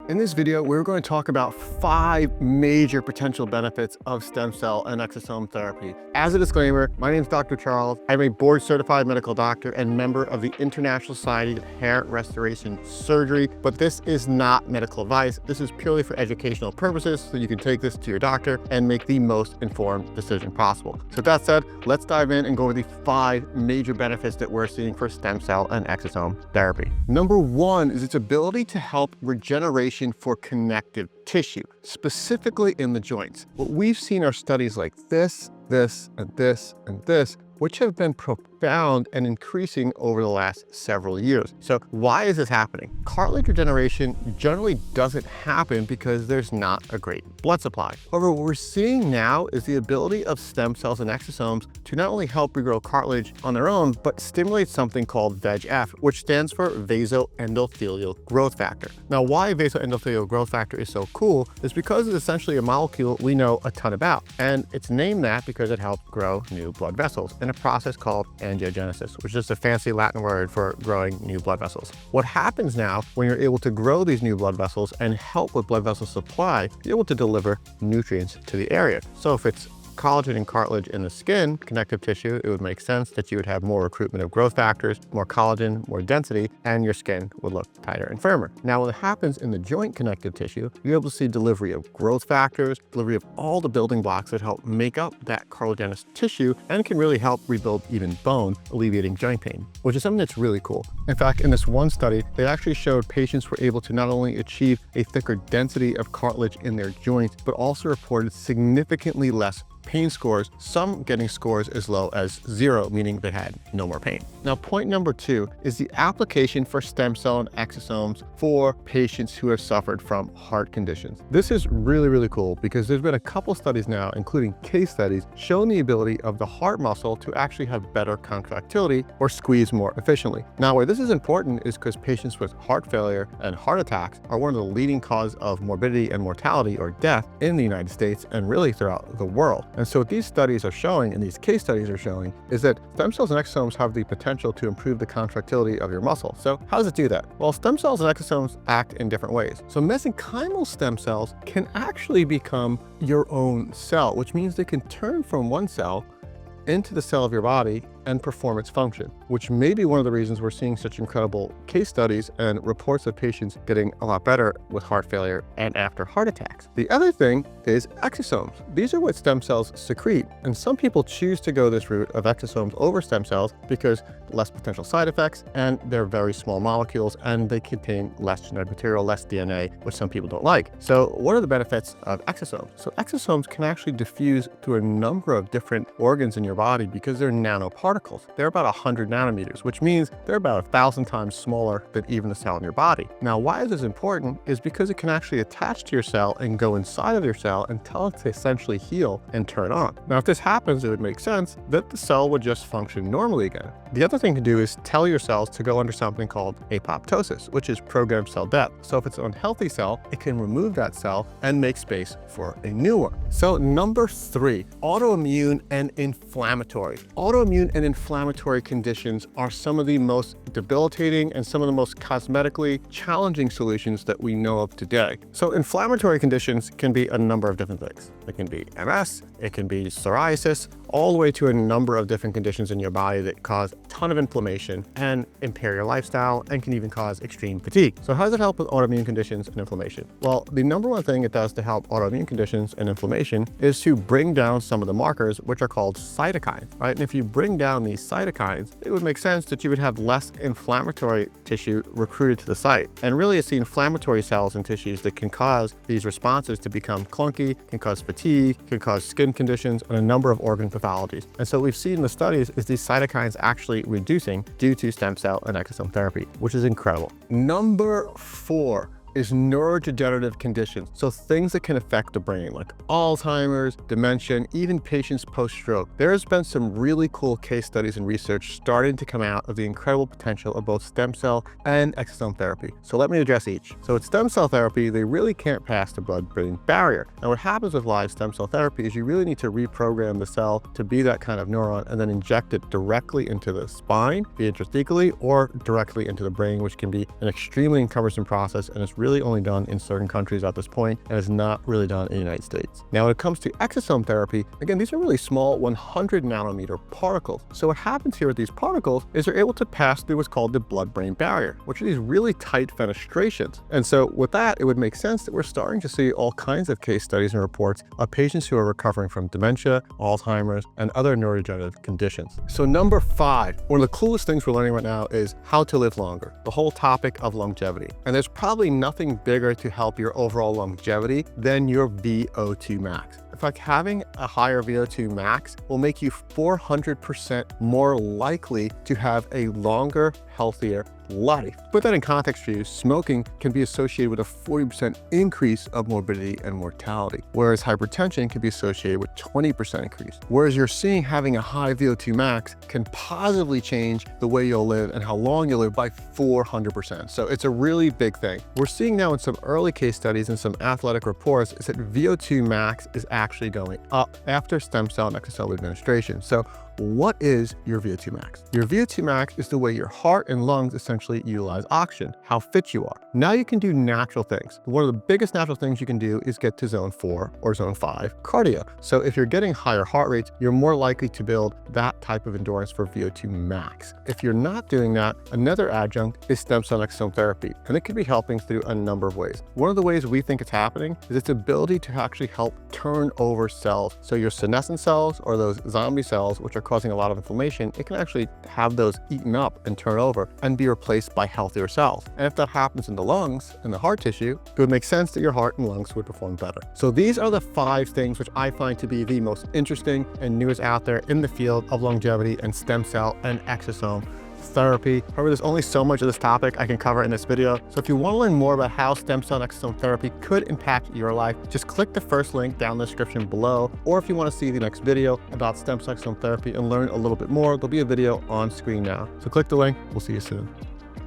In this video, we're going to talk about 5 major potential benefits of stem cell and exosome therapy. As a disclaimer, my name is Dr. Charles. I'm a board-certified medical doctor and member of the International Society of Hair Restoration Surgery, but this is not medical advice. This is purely for educational purposes, so you can take this to your doctor and make the most informed decision possible. So with that said, let's dive in and go over the 5 major benefits that we're seeing for stem cell and exosome therapy. Number 1 is its ability to help regeneration for connective tissue, specifically in the joints. What we've seen are studies like this, and this, which have been profound and increasing over the last several years. So why is this happening? Cartilage regeneration generally doesn't happen because there's not a great blood supply. However, what we're seeing now is the ability of stem cells and exosomes to not only help regrow cartilage on their own, but stimulate something called VEGF, which stands for vasoendothelial growth factor. Now, why vasoendothelial growth factor is so cool is because it's essentially a molecule we know a ton about, and it's named that because it helps grow new blood vessels in a process called angiogenesis, which is just a fancy Latin word for growing new blood vessels. What happens now when you're able to grow these new blood vessels and help with blood vessel supply, you're able to deliver nutrients to the area. So if it's collagen and cartilage in the skin, connective tissue, it would make sense that you would have more recruitment of growth factors, more collagen, more density, and your skin would look tighter and firmer. Now, when it happens in the joint connective tissue, you're able to see delivery of growth factors, delivery of all the building blocks that help make up that cartilaginous tissue and can really help rebuild even bone, alleviating joint pain, which is something that's really cool. In fact, in this one study, they actually showed patients were able to not only achieve a thicker density of cartilage in their joints, but also reported significantly less pain scores, some getting scores as low as 0, meaning they had no more pain. Now, point number 2 is the application for stem cell and exosomes for patients who have suffered from heart conditions. This is really cool because there's been a couple studies now, including case studies, showing the ability of the heart muscle to actually have better contractility or squeeze more efficiently. Now, why this is important is because patients with heart failure and heart attacks are one of the leading causes of morbidity and mortality or death in the United States and really throughout the world. And so what these studies are showing, and these case studies are showing, is that stem cells and exosomes have the potential to improve the contractility of your muscle. So how does it do that? Well, stem cells and exosomes act in different ways. So mesenchymal stem cells can actually become your own cell, which means they can turn from one cell into the cell of your body and perform its function, which may be one of the reasons we're seeing such incredible case studies and reports of patients getting a lot better with heart failure and after heart attacks. The other thing is exosomes. These are what stem cells secrete, and some people choose to go this route of exosomes over stem cells because less potential side effects, and they're very small molecules, and they contain less genetic material, less DNA, which some people don't like. So what are the benefits of exosomes? So exosomes can actually diffuse through a number of different organs in your body because they're nanoparticles. They're about 100 nanometers, which means they're about 1,000 times smaller than even the cell in your body. Now, why is this important is because it can actually attach to your cell and go inside of your cell and tell it to essentially heal and turn on. Now, if this happens, it would make sense that the cell would just function normally again. The other thing to do is tell your cells to go under something called apoptosis, which is programmed cell death. So if it's an unhealthy cell, it can remove that cell and make space for a new one. So number 3, autoimmune and inflammatory. Autoimmune and inflammatory conditions are some of the most debilitating and some of the most cosmetically challenging solutions that we know of today. So inflammatory conditions can be a number of different things. It can be MS, it can be psoriasis, all the way to a number of different conditions in your body that cause a ton of inflammation and impair your lifestyle and can even cause extreme fatigue. So how does it help with autoimmune conditions and inflammation? Well, the number one thing it does to help autoimmune conditions and inflammation is to bring down some of the markers, which are called cytokines, right? And if you bring down these cytokines, it would make sense that you would have less inflammatory tissue recruited to the site. And really, it's the inflammatory cells and tissues that can cause these responses to become clunky, can cause fatigue, can cause skin conditions, and a number of organ pathologies. And so what we've seen in the studies is these cytokines actually reducing due to stem cell and exosome therapy, which is incredible. Number 4 is neurodegenerative conditions. So things that can affect the brain, like Alzheimer's, dementia, even patients post-stroke. There's been some really cool case studies and research starting to come out of the incredible potential of both stem cell and exosome therapy. So let me address each. So with stem cell therapy, they really can't pass the blood-brain barrier. And what happens with live stem cell therapy is you really need to reprogram the cell to be that kind of neuron and then inject it directly into the spine, be it intrathecally or directly into the brain, which can be an extremely cumbersome process, and it's really really only done in certain countries at this point and is not really done in the United States. Now, when it comes to exosome therapy, again, these are really small 100 nanometer particles. So what happens here with these particles is they're able to pass through what's called the blood-brain barrier, which are these really tight fenestrations. And so with that, it would make sense that we're starting to see all kinds of case studies and reports of patients who are recovering from dementia, Alzheimer's, and other neurodegenerative conditions. So number 5, one of the coolest things we're learning right now is how to live longer, the whole topic of longevity. And there's probably nothing bigger to help your overall longevity than your VO2 max. In fact, having a higher VO2 max will make you 400% more likely to have a longer, healthier life. To put that in context for you, smoking can be associated with a 40% increase of morbidity and mortality, whereas hypertension can be associated with 20% increase. Whereas you're seeing having a high VO2 max can positively change the way you'll live and how long you'll live by 400%. So it's a really big thing. We're seeing now in some early case studies and some athletic reports is that VO2 max is actually going up after stem cell and extracellular administration. So what is your VO2 max? Your VO2 max is the way your heart and lungs essentially utilize oxygen, how fit you are. Now you can do natural things. One of the biggest natural things you can do is get to zone 4 or zone 5 cardio. So if you're getting higher heart rates, you're more likely to build that type of endurance for VO2 max. If you're not doing that, another adjunct is stem cell and exosome therapy, and it could be helping through a number of ways. One of the ways we think it's happening is its ability to actually help turn over cells. So your senescent cells or those zombie cells, which are causing a lot of inflammation, it can actually have those eaten up and turn over and be replaced by healthier cells. And if that happens in the lungs and the heart tissue, it would make sense that your heart and lungs would perform better. So these are the 5 things which I find to be the most interesting and newest out there in the field of longevity and stem cell and exosome therapy. However, there's only so much of this topic I can cover in this video. So if you want to learn more about how stem cell and exosome therapy could impact your life, just click the first link down in the description below. Or if you want to see the next video about stem cell exosome therapy and learn a little bit more, there'll be a video on screen now. So click the link. We'll see you soon.